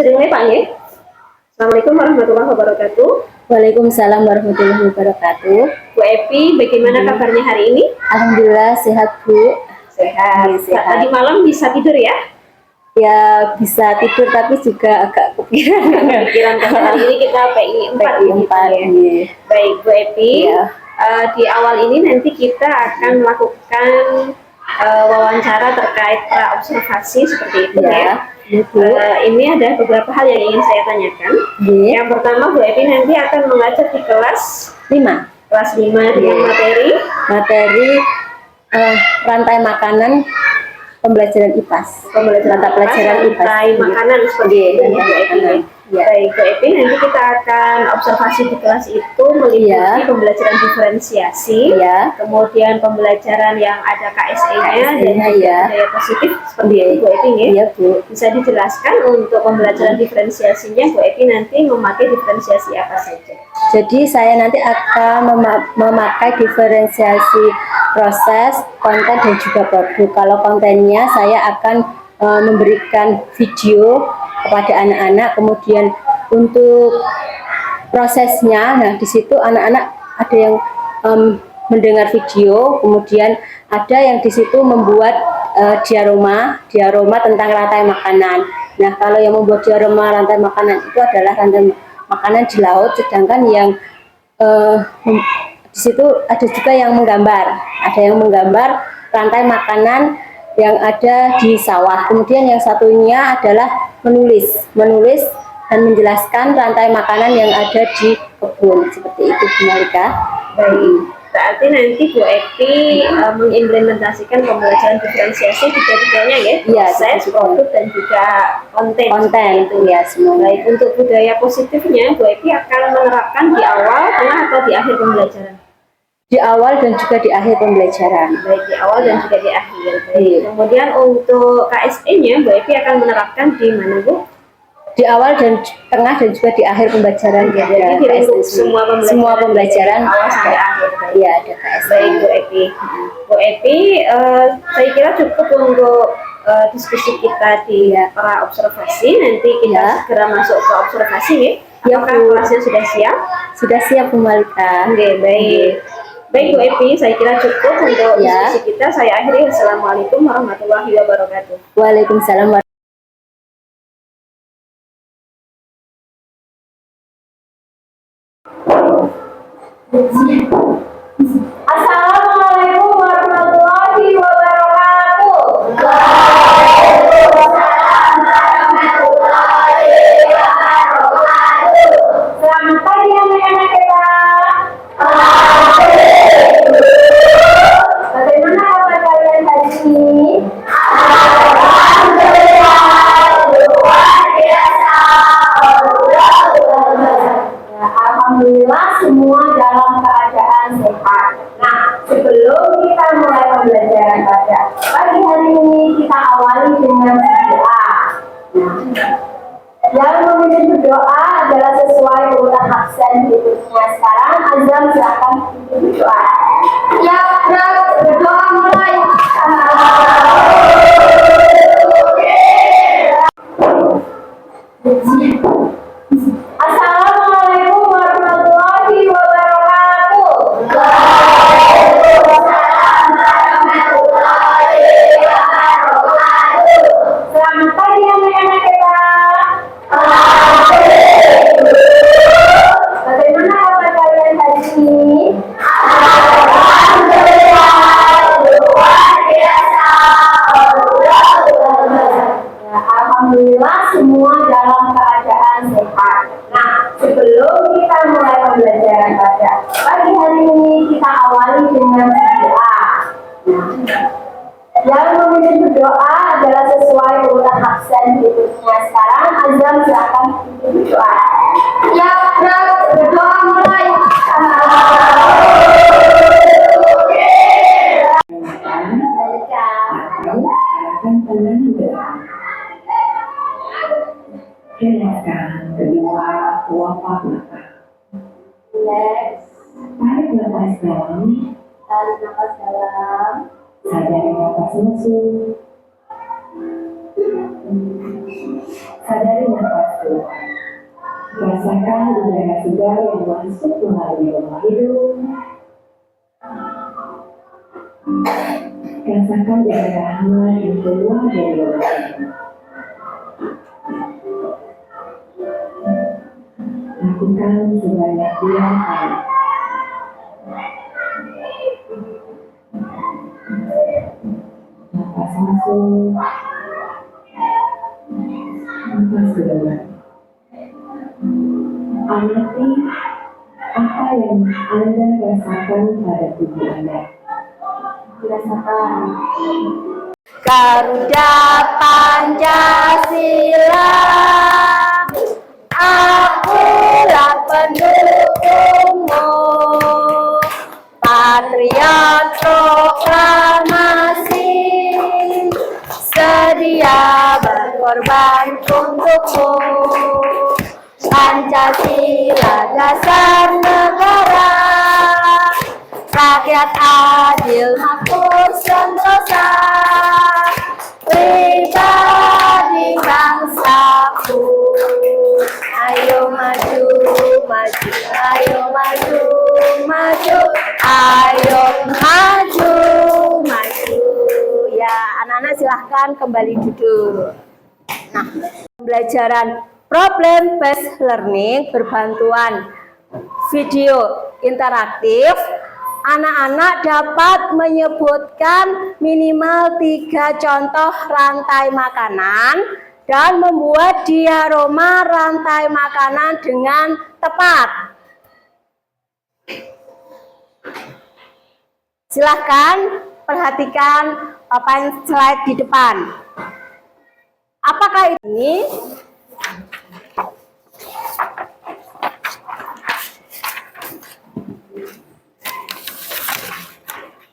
Sering Pak ya. Assalamualaikum warahmatullahi wabarakatuh. Waalaikumsalam warahmatullahi wabarakatuh. Bu Epi, bagaimana kabarnya hari ini? Alhamdulillah sehat Bu. Sehat. Sehat. Tadi malam bisa tidur ya? Ya bisa tidur tapi juga agak kepikiran. Pikiran karena hari ini kita PI 4 ya. Baik Bu Epi, ya. Di awal ini nanti kita akan melakukan wawancara terkait pra-observasi seperti itu ya. Ini ada beberapa hal yang ingin saya tanyakan. Yang pertama, Bu Epi nanti akan mengajar di kelas 5. Kelas 5 dengan materi rantai makanan pembelajaran IPAS. Rantai makanan seperti itu ya, Bu Epi. Baik, Bu Epi, nanti kita akan observasi di kelas itu meliputi pembelajaran diferensiasi, kemudian pembelajaran yang ada KSE-nya dan budaya positif seperti itu, Bu Epi ya. Iya, Bu. Bisa dijelaskan untuk pembelajaran diferensiasinya, Bu Epi nanti memakai diferensiasi apa saja? Jadi saya nanti akan memakai diferensiasi proses, konten dan juga produk. Kalau kontennya saya akan memberikan video kepada anak-anak, kemudian untuk prosesnya, nah di situ anak-anak ada yang mendengar video, kemudian ada yang di situ membuat diaroma tentang rantai makanan. Nah kalau yang membuat diaroma rantai makanan itu adalah rantai makanan di laut, sedangkan yang di situ ada juga yang menggambar, rantai makanan yang ada di sawah. Kemudian yang satunya adalah menulis dan menjelaskan rantai makanan yang ada di kebun, seperti itu, Bu Malika. Baik, berarti nanti Bu Epi mengimplementasikan pembelajaran diferensiasi tiga-tiganya ya, proses, produk dan juga konten itu ya semua. Baik, untuk budaya positifnya Bu Epi akan menerapkan di awal, tengah atau di akhir pembelajaran? Di awal dan juga di akhir pembelajaran. Baik, di awal dan juga di akhir. Baik. Kemudian untuk KSE-nya, Bu Epi akan menerapkan di mana, Bu? Di awal dan tengah dan juga di akhir pembelajaran. Jadi untuk semua pembelajaran awal sampai akhir. Iya, ada KSE. Baik, Bu Epi. Bu Epi, saya kira cukup untuk diskusi kita di para observasi. Nanti kita segera masuk ke observasi ya. Apakah kelasnya sudah siap? Sudah siap, Bu Malika. Oke, baik. Baik Bu Epi, saya kira cukup untuk diskusi kita. Saya akhiri. Assalamualaikum warahmatullahi wabarakatuh. Waalaikumsalam warahmatullahi wabarakatuh. Assalamualaikum warahmatullahi wabarakatuh. Selamat pagi anak-anak kita. Bagaimana kabar kalian hari ini? Alhamdulillah semua dalam keadaan sehat. Nah, sebelum kita mulai pembelajaran pada pagi hari ini, kita awali dengan berdoa. Yang memimpin berdoa adalah sesuai urutan absen berikutnya. Sekarang Azam silakan berdoa. Ya, berdoa mulai. Assalamualaikum warahmatullahi wabarakatuh. Selamat pagi anak-anak kita. Bagaimana kabar kalian hari ini? Alhamdulillah semua dalam keadaan sehat. Nah, sebelum kita mulai pembelajaran pada pagi hari ini, kita awali dengan berdoa. Yang memimpin berdoa adalah sesuai urutan absen berikutnya. Sekarang Azam silakan berdoa. Ya, berdoa mulai. Jelaskan kedua telapak mata. Tarik nafas dalam. Sadari nafas masuk. Sadari nafas keluar. Rasakan udara segar yang masuk melalui lubang hidung. Rasakan udara hangat yang keluar dari lubang hidung. Lakukan sebanyak 2 kali. Napas masuk, napas keluar. Amati apa yang Anda rasakan pada tubuh Anda. Rasakan. Garuda Pancasila, akulah pendukungmu, patriot proklamasi, sedia berkorban untukmu. Pancasila dasar negara, rakyat adil makmur sentosa, pribadi bangsaku. Ayo maju, maju, ayo maju, maju, ayo maju, maju. Ya, anak-anak silahkan kembali duduk. Nah, pembelajaran problem based learning berbantuan video interaktif, anak-anak dapat menyebutkan minimal 3 contoh rantai makanan dan membuat diaroma rantai makanan dengan tepat. Silahkan perhatikan papan slide di depan. Apakah ini?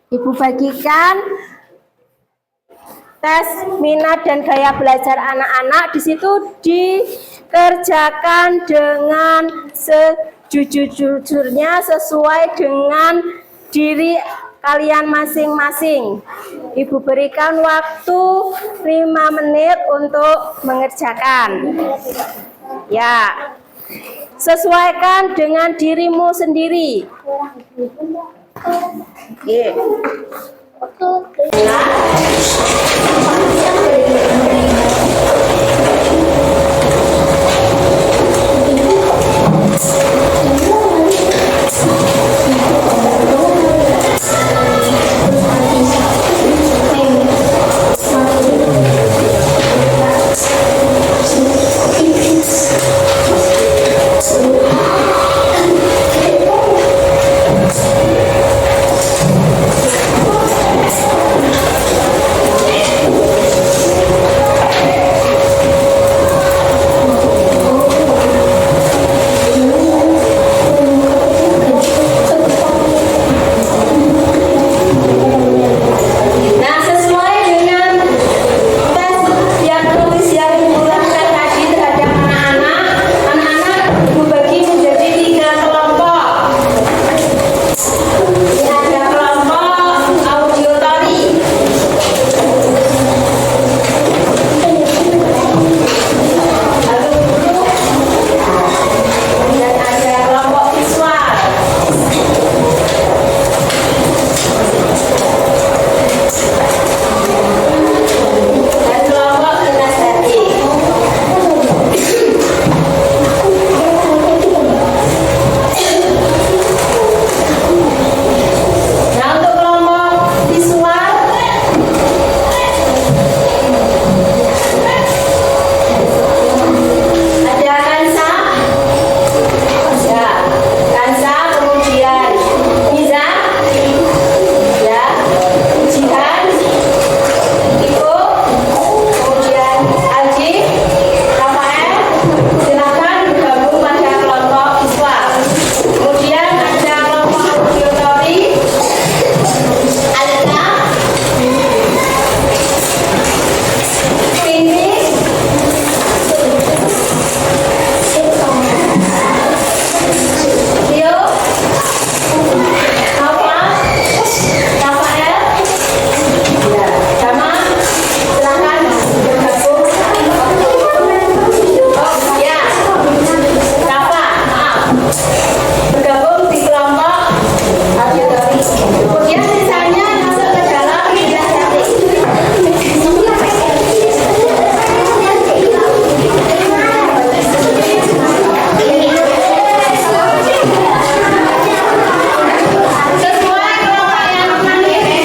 Ibu bagikan tes minat dan gaya belajar anak-anak. Di situ dikerjakan dengan sejujur-jujurnya sesuai dengan diri kalian masing-masing. Ibu berikan waktu 5 menit untuk mengerjakan. Ya, sesuaikan dengan dirimu sendiri. Oke. bergabung di kelompok audiotori. Kemudian sisanya masuk ke dalam inisiatif. Sesuai kelompok yang mandiri.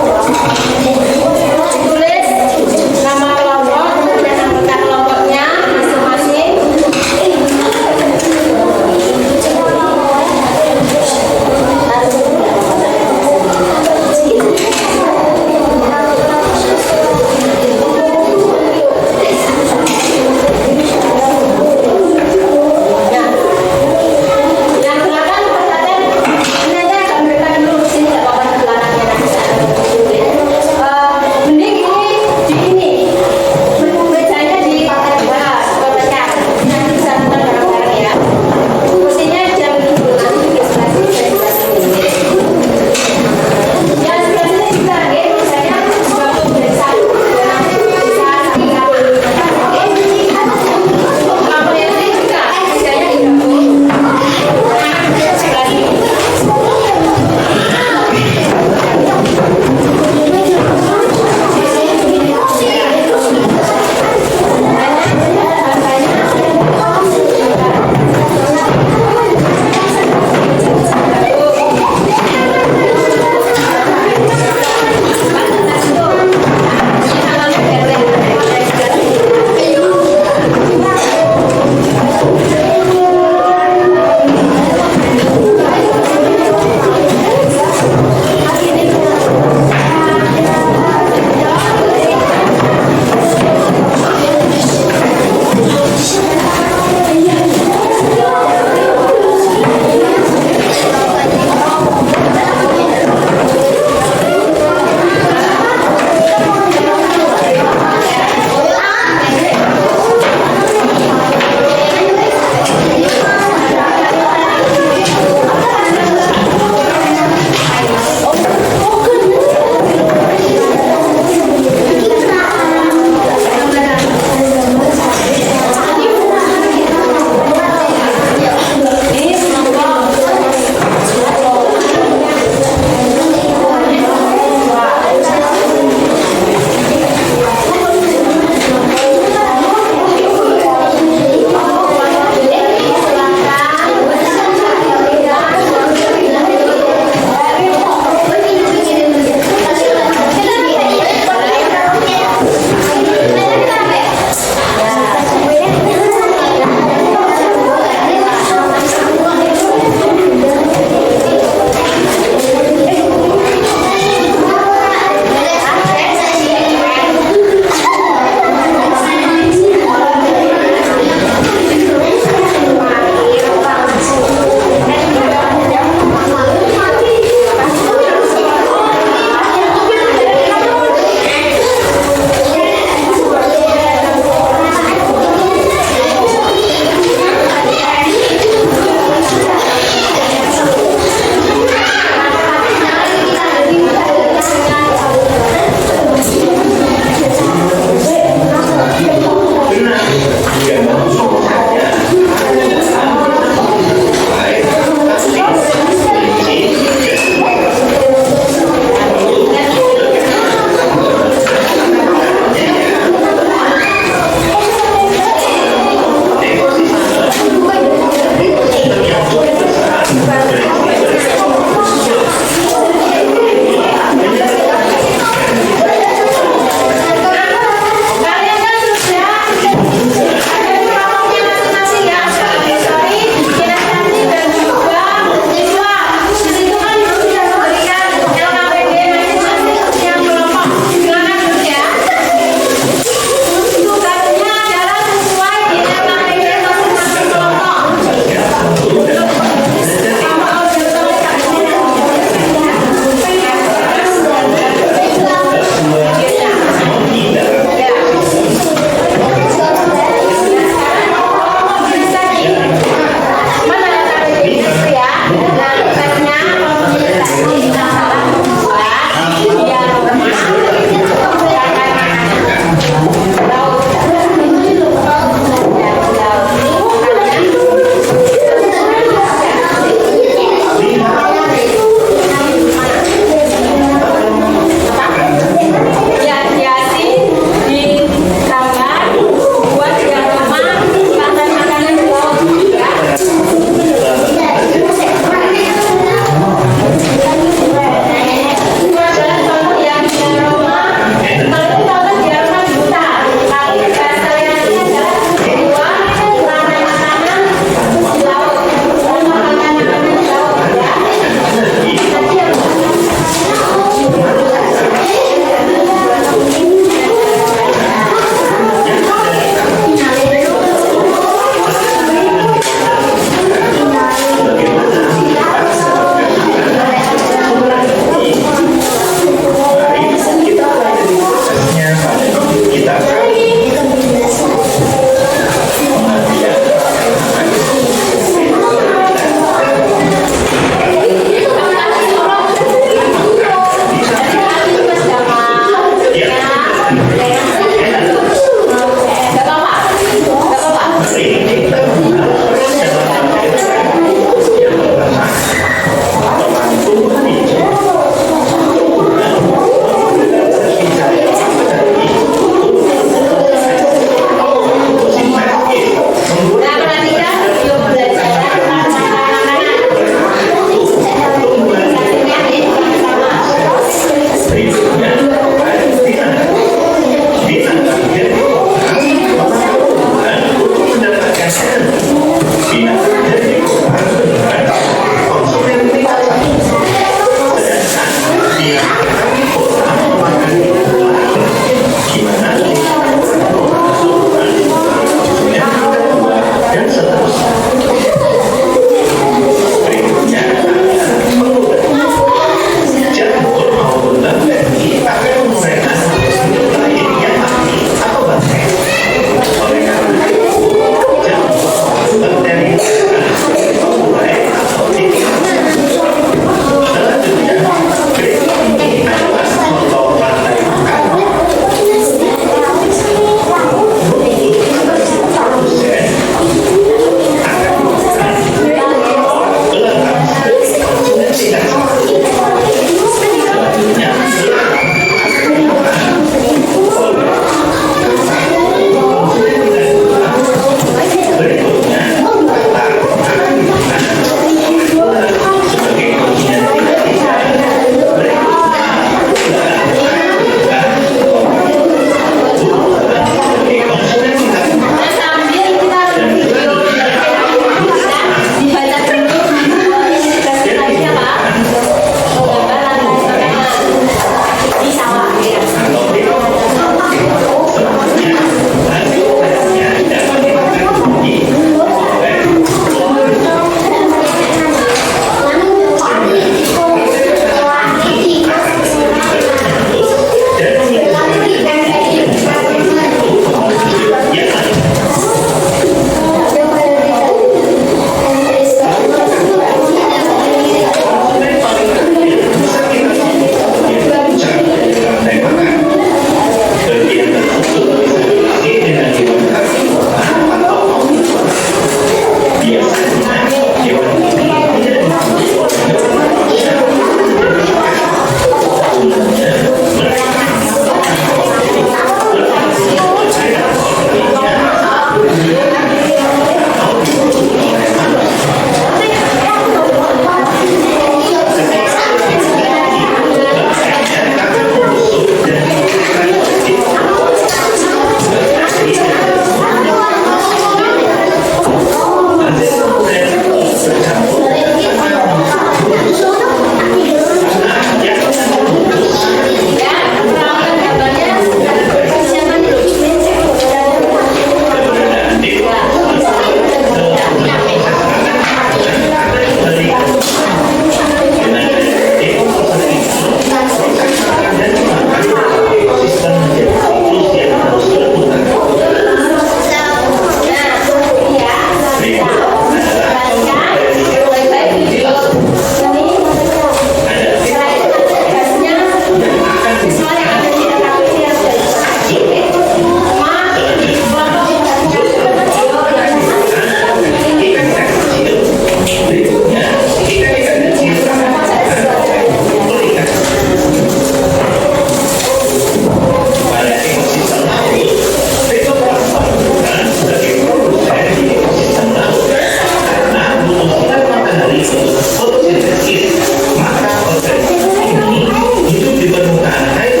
fotosintesis, maka organisme ini hidup di permukaan air.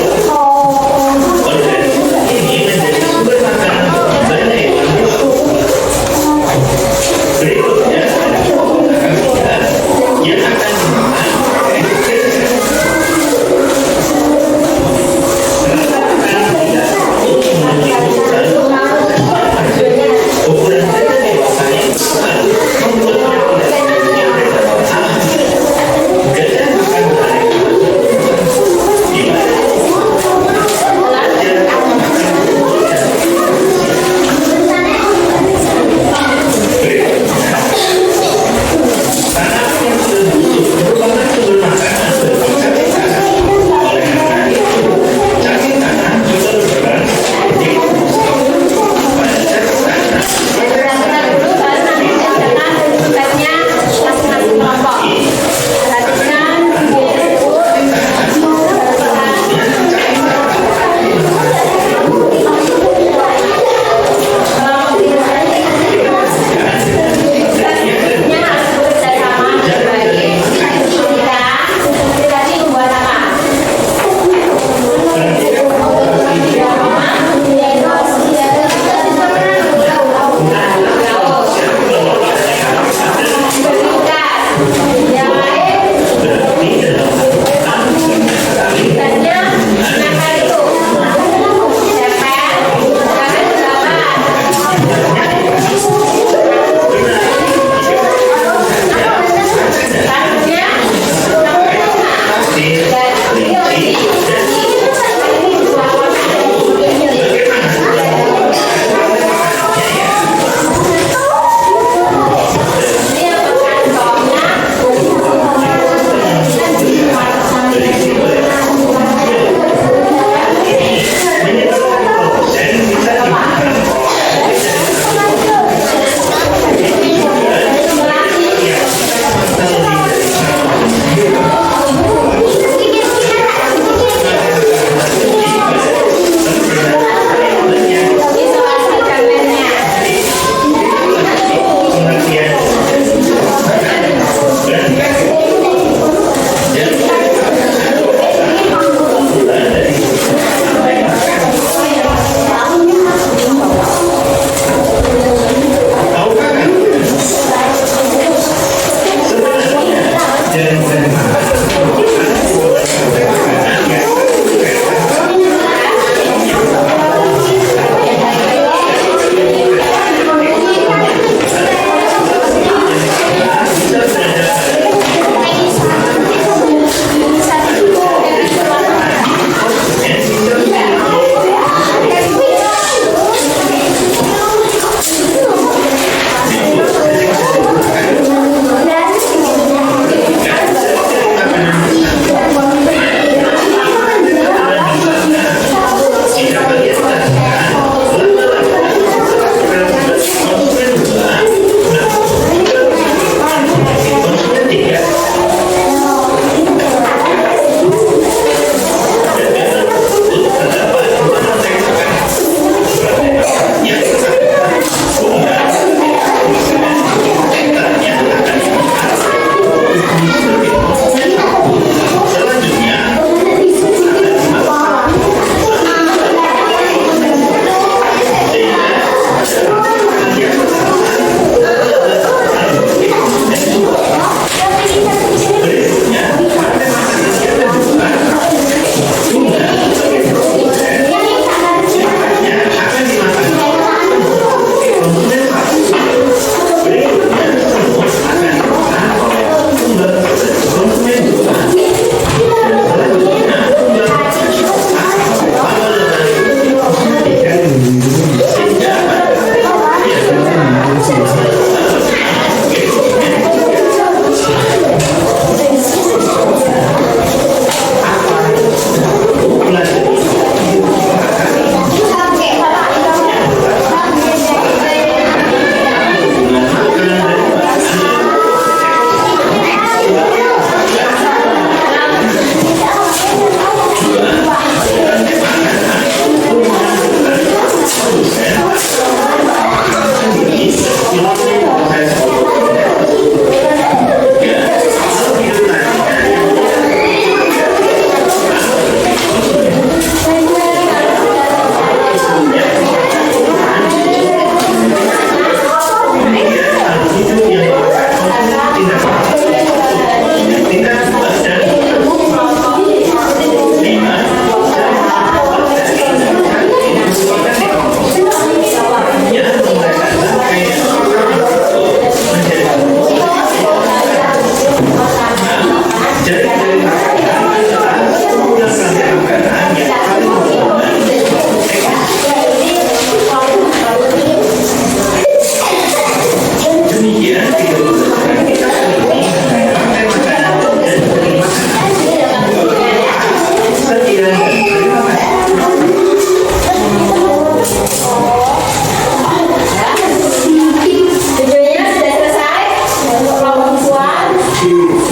Organisme ini menjadi sumber makanan banyak hewan hidup. Berikutnya yang akan ukuran saja dewasa yang besar membuatnya tidak punya bermasalah. Gajah makan barang di mana tanah yang tertutup merupakan sumber makanan bagi cacing tanah. Oleh karena itu, cacing tanah juga berperan sebagai pada cacing tanah.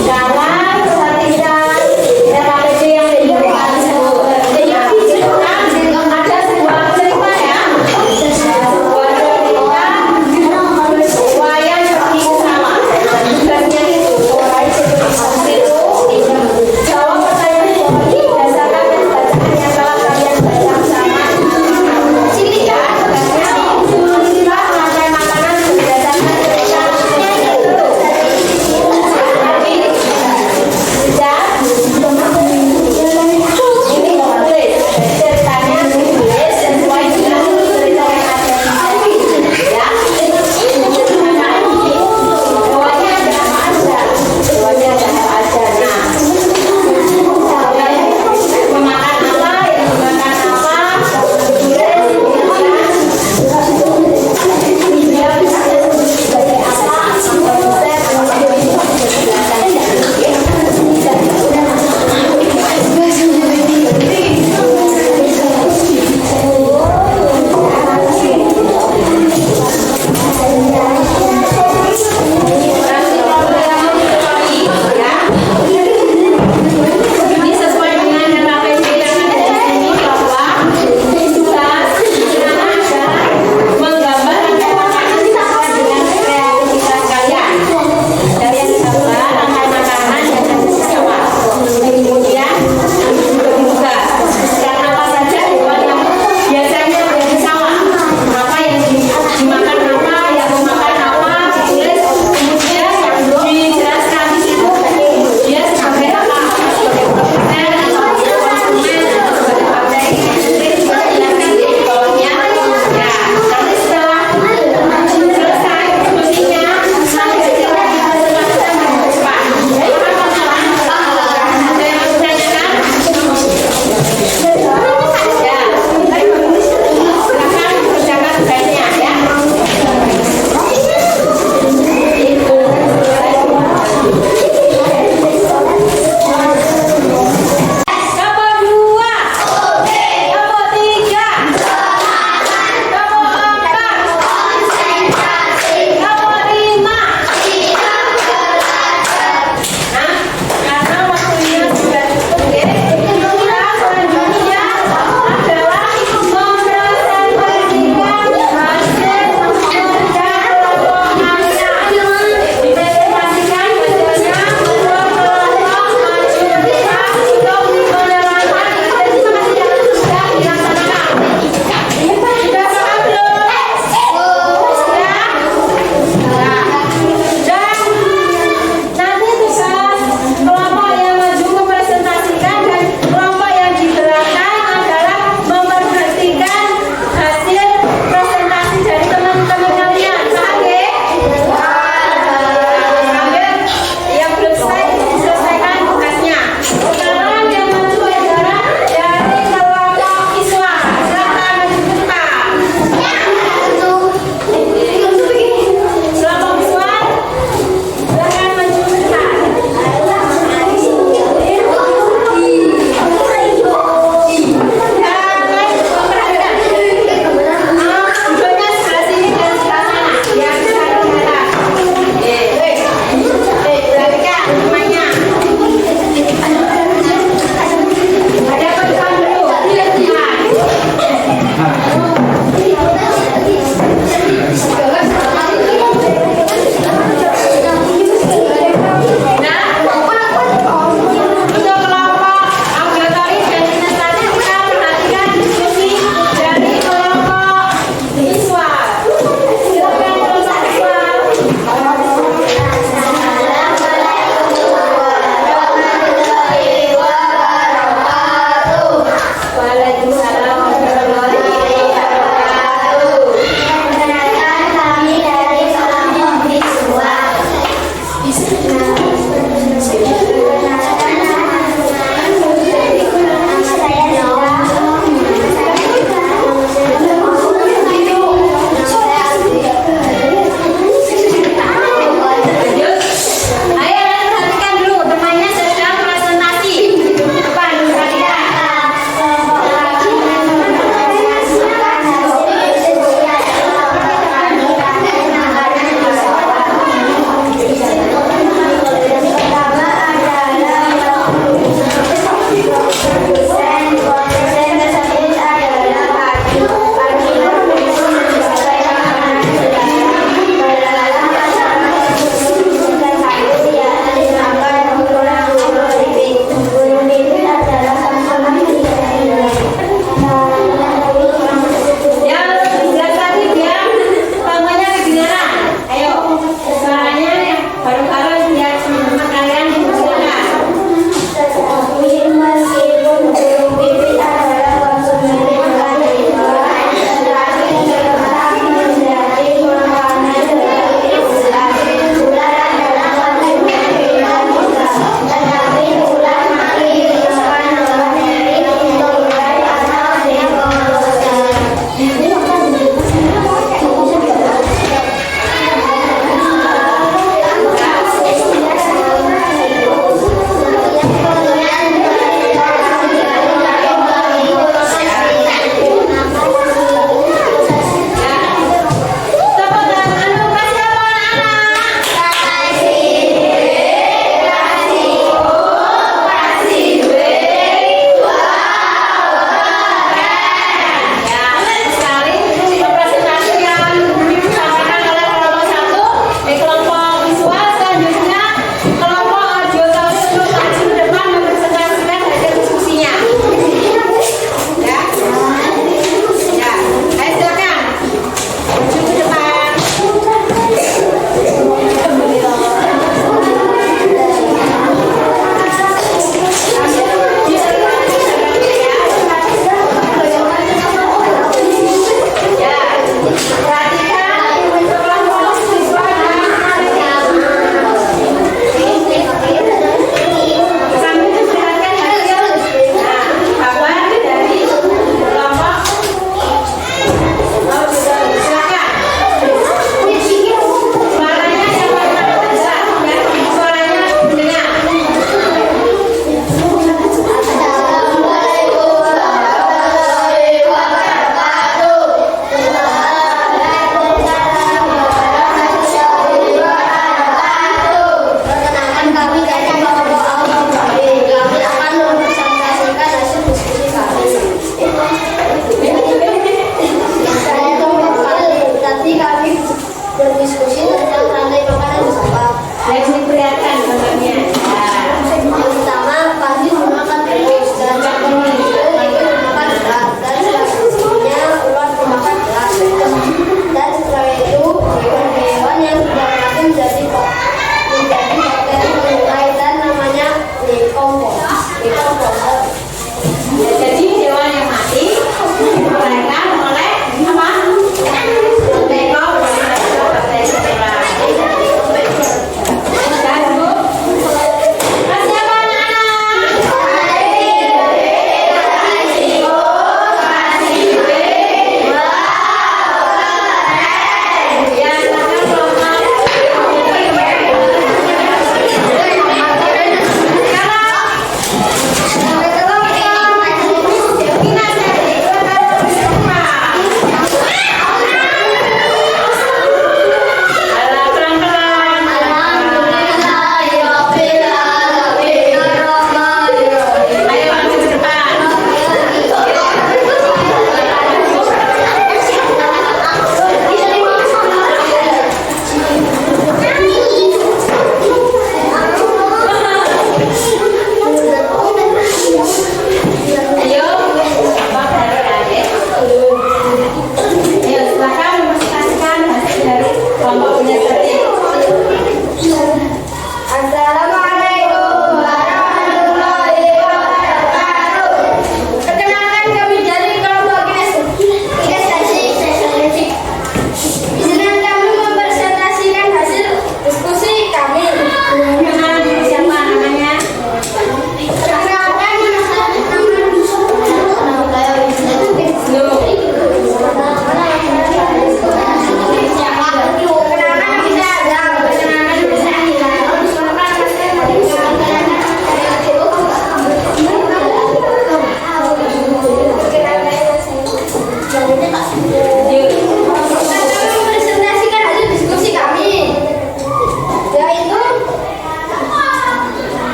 Sekarang perhatikan RAPP yang diberikan ada sebuah cerita ya. Sebuah cerita wayang pergi ke sawah. Tugasnya itu jawab pertanyaan ini berdasarkan bacaan yang telah kalian baca bersama. Sini ya, tugasnya memilah rantai makanan berdasarkan cerita.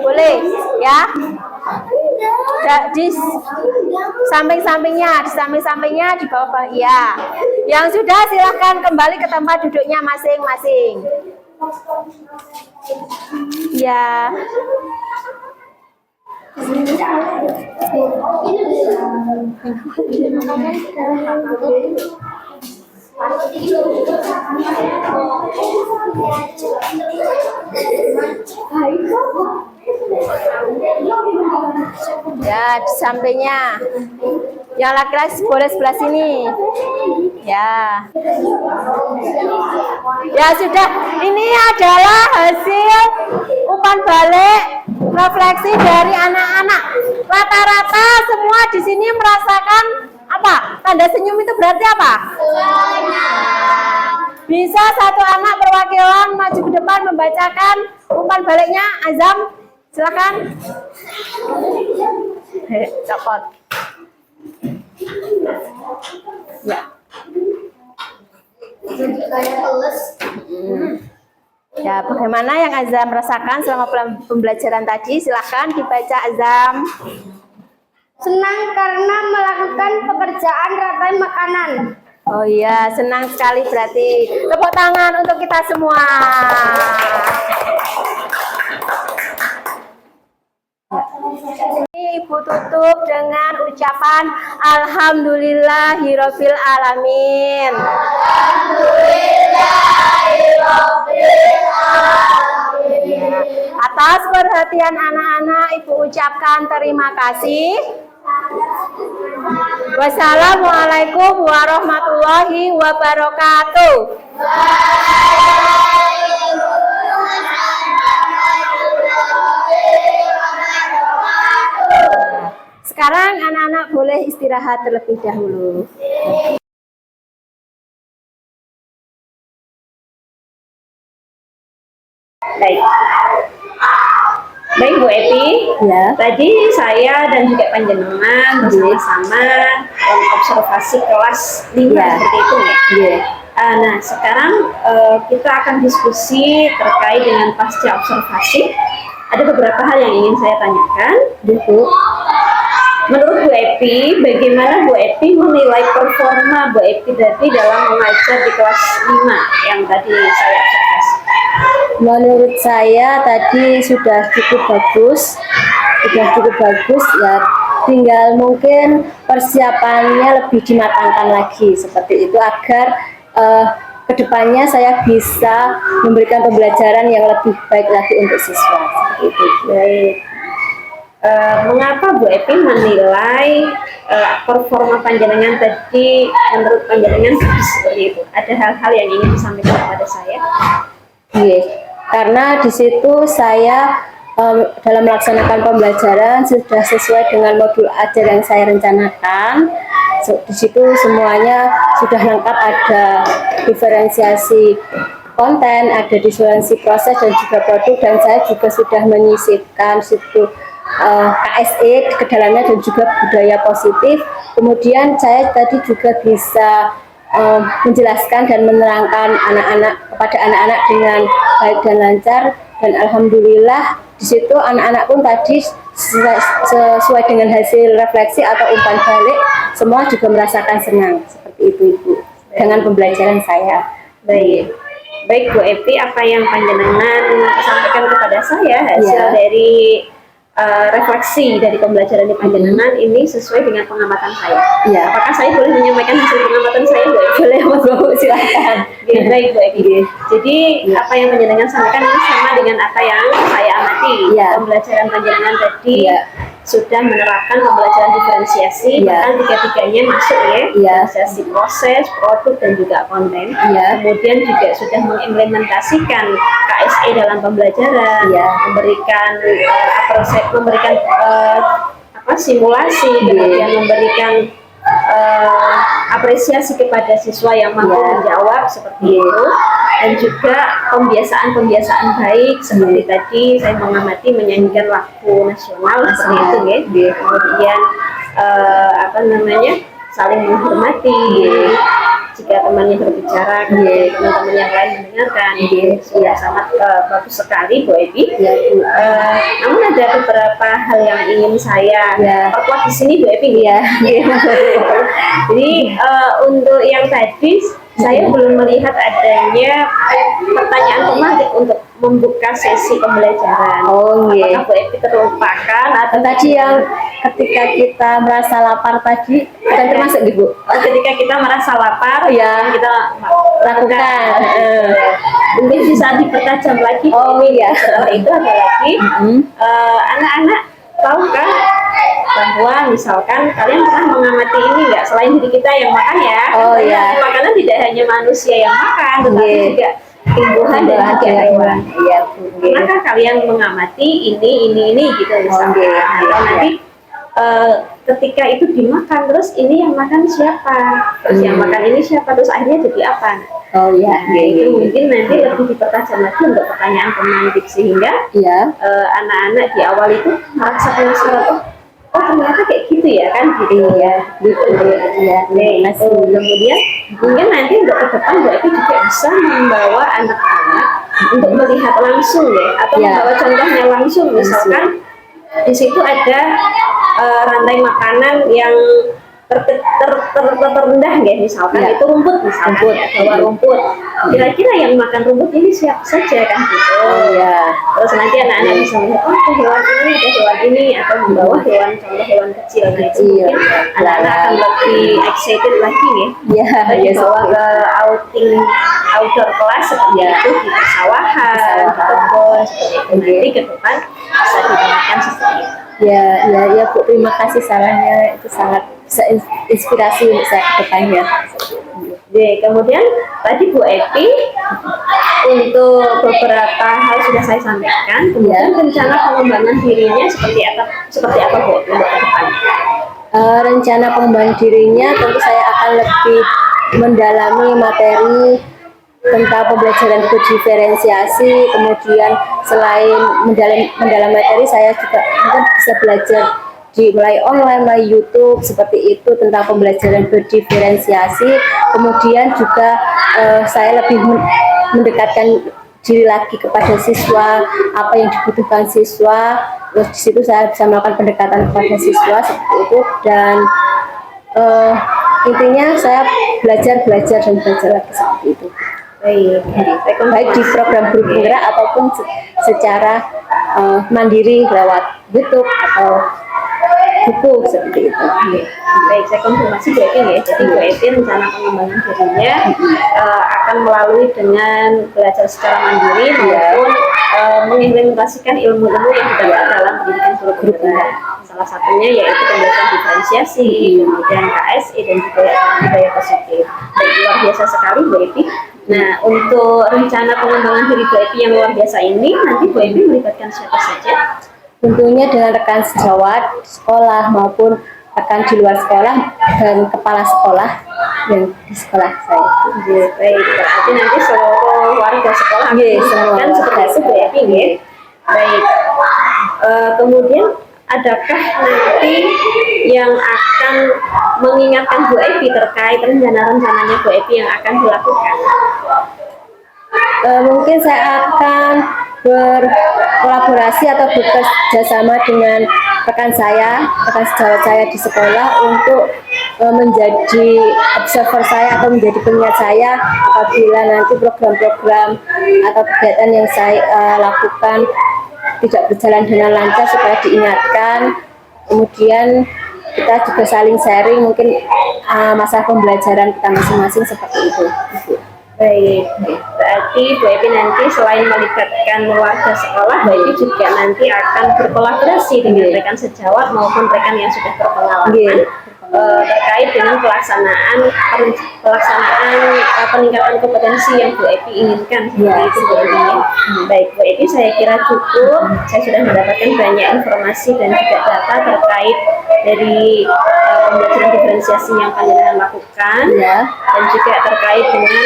boleh ya. Di samping-sampingnya, di bawah iya. Yang sudah silahkan kembali ke tempat duduknya masing-masing. Ya. Ya, di sampingnya. Yang laki-laki boleh sebelah sini. Ya. Ya sudah, ini adalah hasil umpan balik refleksi dari anak-anak. Rata-rata semua di sini merasakan apa? Tanda senyum itu berarti apa? Bisa satu anak perwakilan maju ke depan membacakan umpan baliknya. Azam, silakan. Copot. Ya. Ya, bagaimana yang Azam rasakan selama pembelajaran tadi? Silahkan dibaca, Azam. Senang karena melakukan pekerjaan rantai makanan. Oh iya, senang sekali berarti. Tepuk tangan untuk kita semua. Ibu tutup dengan ucapan Alhamdulillahirabbil alamin. Atas perhatian anak-anak, Ibu ucapkan terima kasih. Wassalamualaikum warahmatullahi wabarakatuh. Sekarang anak-anak boleh istirahat terlebih dahulu. Baik. Baik Bu Epi, Ya. tadi saya dan juga panjenengan bersama-sama observasi kelas 5 Ya. seperti itu ya. Iya. Nah sekarang kita akan diskusi terkait dengan pasca observasi. Ada beberapa hal yang ingin saya tanyakan. Bu. Menurut Bu Epi, bagaimana Bu Epi menilai performa Bu Epi tadi dalam mengajar di kelas 5 yang tadi saya observasi? Menurut saya tadi sudah cukup bagus, ya. Tinggal mungkin persiapannya lebih dimatangkan lagi seperti itu agar kedepannya saya bisa memberikan pembelajaran yang lebih baik lagi untuk siswa. Seperti itu. Baik. Mengapa Bu Epi menilai performa panjenengan tadi menurut panjenengan seperti itu? Ada hal-hal yang ingin disampaikan kepada saya? Iya, karena di situ saya dalam melaksanakan pembelajaran sudah sesuai dengan modul ajar yang saya rencanakan. Di situ semuanya sudah lengkap, ada diferensiasi konten, ada diferensiasi proses dan juga produk, dan saya juga sudah menyisipkan situ KSE ke dalamnya dan juga budaya positif. Kemudian saya tadi juga bisa menjelaskan dan menerangkan kepada anak-anak dengan baik dan lancar, dan alhamdulillah di situ anak-anak pun tadi sesuai dengan hasil refleksi atau umpan balik semua juga merasakan senang seperti itu Ibu dengan pembelajaran saya. Baik. Baik Bu Epi, apa yang panjenengan sampaikan kepada saya hasil dari refleksi dari pembelajaran di panjenengan ini sesuai dengan pengamatan saya. Iya. Apakah saya boleh menyampaikan hasil pengamatan saya? Boleh, Bu, silakan. Baik Bu Epi. Jadi apa yang panjenengan sampaikan ini sama dengan apa yang saya amati. Iya. Pembelajaran panjenengan tadi Iya. sudah menerapkan pembelajaran diferensiasi, bahkan tiga-tiganya masuk ya, diferensiasi proses, produk, dan juga konten. Kemudian juga sudah mengimplementasikan KSE dalam pembelajaran, memberikan simulasi, kemudian memberikan apresiasi kepada siswa yang mampu menjawab seperti itu, dan juga pembiasaan baik seperti tadi saya mengamati menyanyikan lagu nasional seperti itu ya. Kemudian saling menghormati, jika temannya berbicara, kemudian teman-teman yang lain mendengarkan, itu sudah sangat bagus sekali Bu Epi. Namun ada beberapa hal yang ingin saya perkuat di sini Bu Epi. Jadi untuk yang tadi saya belum melihat adanya pertanyaan pemantik untuk membuka sesi pembelajaran. Apakah Bu Epi terlupakan atau tadi yang ketika kita merasa lapar tadi bukan termasuk Ibu? Ketika kita merasa lapar, kita lakukan. Mungkin bisa dipertajam lagi. Setelah itu ada lagi anak-anak tahukah bahwa misalkan kalian pernah mengamati ini nggak, selain diri kita yang makan ya, makanan tidak hanya manusia yang makan, tetapi juga tumbuhan dan juga hewan. Pernahkah kalian mengamati ini gitu misalkan? Atau nanti ketika itu dimakan, terus ini yang makan siapa? Terus yang makan ini siapa? Terus akhirnya jadi apa? Itu mungkin nanti lebih dipertajam lagi untuk pertanyaan pemantik sehingga anak-anak di awal itu merasa penasaran, oh ternyata kayak gitu ya kan gitu kemudian mungkin nanti untuk ke depan Bu Epi juga bisa membawa anak-anak untuk melihat langsung atau membawa contohnya langsung, misalkan di situ ada rantai makanan yang terendah misalkan itu rumput misalkan bawa rumput, kira-kira yang makan rumput ini siapa saja kan gitu. Terus nanti anak-anak bisa melihat ada hewan ini atau membawa contoh hewan kecil. Nah itu mungkin anak-anak akan lebih excited lagi dibawa ke outdoor kelas seperti itu, di persawahan, di kebun seperti itu. Nanti ke depan bisa digunakan seperti itu. Ya Bu, terima kasih sarannya, itu sangat bisa inspirasi untuk saya ke depannya. Kemudian tadi Bu Epi untuk beberapa hal sudah saya sampaikan. Kemudian rencana pengembangan dirinya seperti apa Bu Epi untuk ke depan? Rencana pengembangan dirinya tentu saya akan lebih mendalami materi tentang pembelajaran berdiferensiasi, kemudian selain mendalam materi, saya juga mungkin bisa belajar mulai online, mulai YouTube seperti itu tentang pembelajaran berdiferensiasi. Kemudian juga saya lebih mendekatkan diri lagi kepada siswa, apa yang dibutuhkan siswa. Terus di situ saya bisa melakukan pendekatan kepada siswa seperti itu, dan intinya saya belajar dan belajar lagi seperti itu. Baik di program guru penggerak ataupun secara mandiri lewat YouTube atau buku seperti itu. Baik, saya konfirmasi Bu Epi Jadi Bu Epi rencana pengembangan dirinya akan melalui dengan belajar secara mandiri maupun mengimplementasikan ilmu-ilmu yang didapat dalam pendidikan guru penggerak. Salah satunya yaitu pembelajaran diferensiasi, kemudian KSI dan juga budaya positif. Baik, luar biasa sekali Bu Epi. Nah, untuk rencana pengembangan diri Bu Epi yang luar biasa ini, nanti Bu Epi melibatkan siapa saja? Tentunya dengan rekan sejawat sekolah maupun rekan di luar sekolah dan kepala sekolah yang di sekolah saya. Baik, berarti nanti seluruh warga sekolah semua seperti itu Bu Epi Baik, kemudian adakah nanti yang akan mengingatkan Bu Epi terkait rencana-rencananya Bu Epi yang akan dilakukan? Mungkin saya akan berkolaborasi atau bekerja sama dengan rekan sejawat saya di sekolah untuk menjadi observer saya atau menjadi pengingat saya apabila nanti program-program atau kegiatan yang saya lakukan tidak berjalan dengan lancar, supaya diingatkan. Kemudian kita juga saling sharing mungkin masalah pembelajaran kita masing-masing seperti itu. Baik, berarti Bu Epi nanti selain melibatkan warga sekolah, Bu Epi juga nanti akan berkolaborasi dengan rekan sejawat maupun rekan yang sudah berpengalaman terkait dengan pelaksanaan peningkatan kompetensi yang Bu Epi inginkan seperti itu Bu Epi. Baik Bu Epi, saya kira cukup. Saya sudah mendapatkan banyak informasi dan juga data terkait dari pembelajaran diferensiasi yang panjenengan lakukan dan juga terkait dengan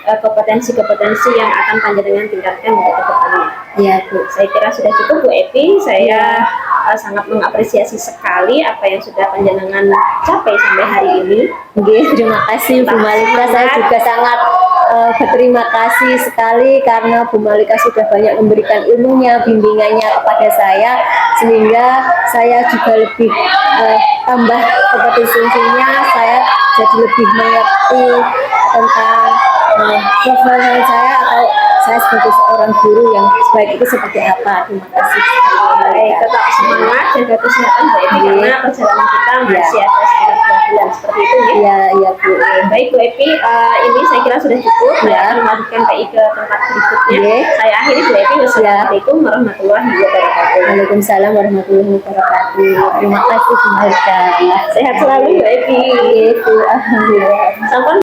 kompetensi-kompetensi yang akan panjenengan tingkatkan untuk ke depannya. Bu. Saya kira sudah cukup Bu Epi. Saya sangat mengapresiasi sekali apa yang sudah panjenengan capai sampai hari ini. Nggih, terima kasih Bu Malika. Saya juga sangat berterima kasih sekali karena Bu Malika sudah banyak memberikan ilmunya, bimbingannya kepada saya, sehingga saya juga lebih tambah kompetensinya, saya jadi lebih mengerti tentang profesional saya atau saya sebagai seorang guru yang sebaik itu seperti apa. Terima kasih. Baik, tetap semangat, jaga kesehatan Bu Epi, karena perjalanan kita masih ada sekitar 2 bulan seperti itu ya. Iya, iya Bu. Baik Bu Epi, ini saya kira sudah cukup. Saya akan melanjutkan PI ke tempat berikutnya. Oke. Saya akhiri Bu Epi. Wassalamualaikum warahmatullahi wabarakatuh. Waalaikumsalam warahmatullahi wabarakatuh. Terima kasih Bu Malika. Sehat selalu Bu Epi. Iya, Bu. Alhamdulillah. Sampun